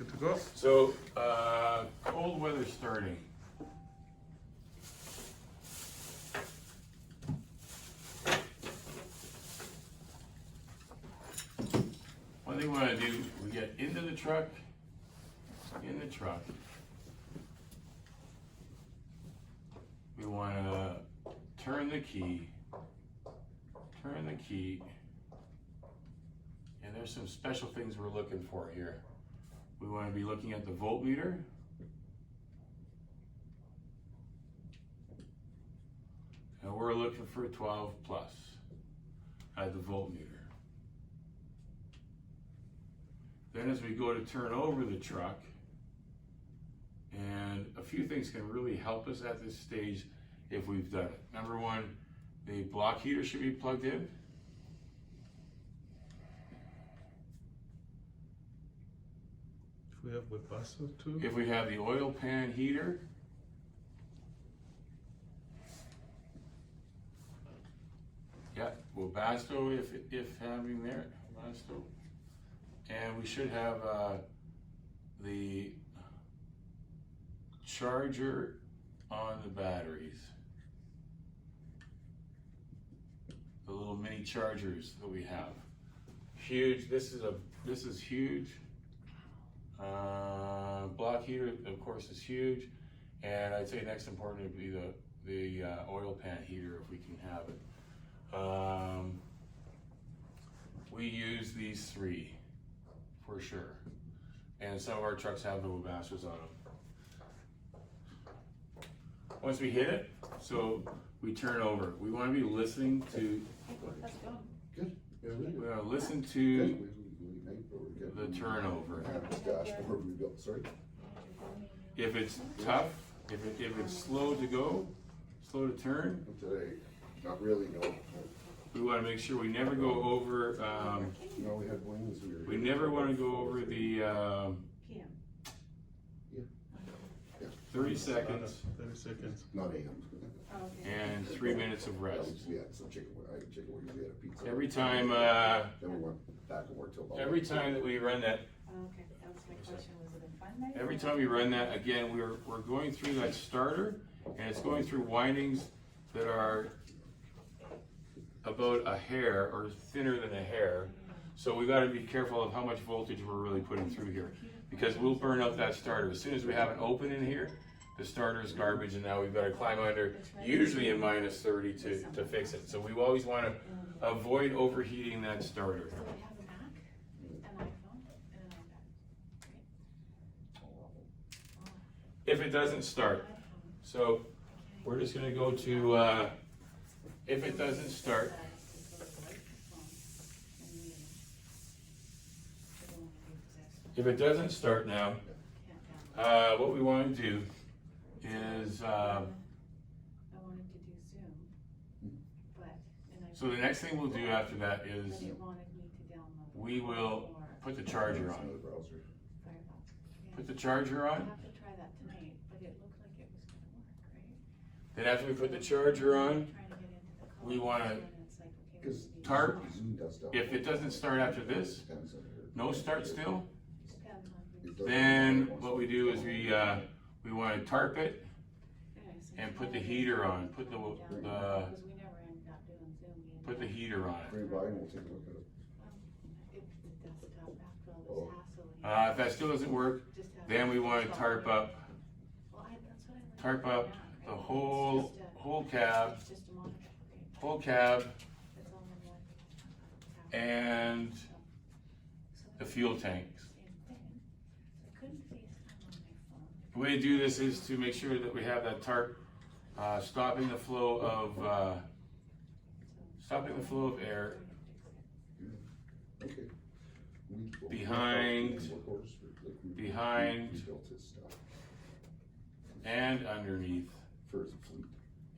Good to go? So, cold weather starting. One thing we want to do, we get into the truck, we want to turn the key, and there's some special things we're looking for here. We want to be looking at the voltmeter. And we're looking for 12 plus at the voltmeter. Then as we go to turn over the truck, and a few things can really help us at this stage if we've done it. Number one, the block heater should be plugged in. If we have Webasto too? If we have the oil pan heater, yeah, Webasto if having there, Webasto. And we should have the charger on the batteries. The little mini chargers that we have. Huge, this is huge. Block heater, of course, is huge. And I'd say next important would be the oil pan heater if we can have it. We use these three for sure. And some of our trucks have the Webasters on them. Once we hit it, so we turn over. We want to be listening to. Good. Yeah, really We good. want to listen Good. to Good. the turnover. Dashboard we built, sorry. If it's tough, if it's slow to go, slow to turn, Today, not really, no. we want to make sure we never go over. No, we had one as we were. We never want to go over the 30 seconds 30 seconds. Not AM. and 3 minutes of rest. We had some chicken, I had chicken wings, we had a pizza. Every time, Then we went back and worked till about. every time that we run that, Okay, that was my question, was it a fun night? every time we run that, again, we're going through that starter, and it's going through windings that are about a hair or thinner than a hair. So we got to be careful of how much voltage we're really putting through here, because we'll burn out that starter. As soon as we have an open in here, the starter's garbage, and now we've got to climb under, usually in minus 30 to fix it. So we always want to avoid overheating that starter. So we have a Mac, an iPhone, and an iPad. If it doesn't start, so we're just going to go to, if it doesn't start, if it doesn't start now, what we want to do is, I wanted to do Zoom, but, and I. so the next thing we'll do after that is But it wanted me to download. we will put the charger on. Another browser. Firefox. Put the charger I'll on. have to try that tonight, but it looked like it was gonna work, right? Then after we put the charger on, Trying to get into the we wanna and it's like, okay, Because we need- tarp. Zoom does stuff. If it doesn't start after this, Depends on your- no start still, Depends on who- It doesn't- then what we do is we want to tarp it Okay, so and it's put the not heater like on, put the, Because we never ended up doing Zoom. We ended put the up- heater on it. Bring it by and we'll take a look at it. It's the desktop after all Oh. this hassle. If that still doesn't work, Just have then we it want to tarp up, Well, that's what I like tarp about up Mac, right? the It's whole, just a- whole cab, It's just a monitor, right? whole cab, It's all in one tab. and So the that's fuel the tanks. same thing. So I couldn't FaceTime on my phone. The way to do this is to make sure that we have that tarp stopping the flow of air Okay. Behind- Workhorse, like we behind- built his stuff and underneath, for his fleet.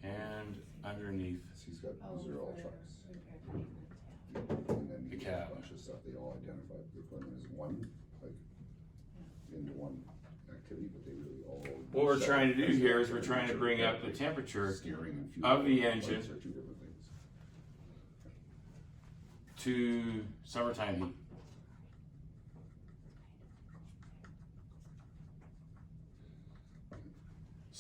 and underneath. So he's got, Oh, these are all for trucks. repair maintenance, yeah. And then The he cab. has a bunch of stuff, they all identify the equipment as one, like, into one activity, but they really all. What we're trying to do here is we're trying to bring up the temperature Steering and fuel. of the engine Lights are two different things. to summertime heat.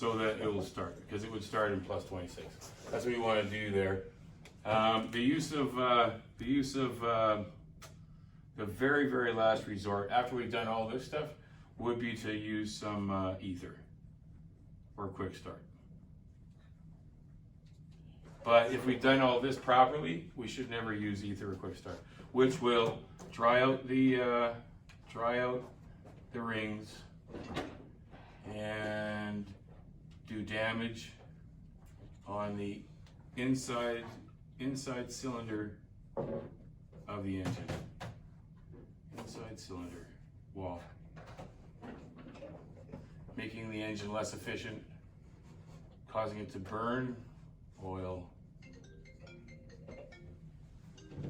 so that it will start, because it would start in plus 26. That's what we want to do there. The use of the very, very last resort, after we've done all this stuff, would be to use some ether or quick start. But if we've done all this properly, we should never use ether or quick start, which will dry out the rings and do damage on the inside cylinder of the engine. Inside cylinder wall, making the engine less efficient, causing it to burn oil.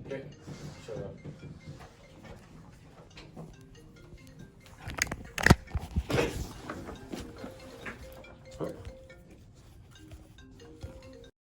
Okay, shut up.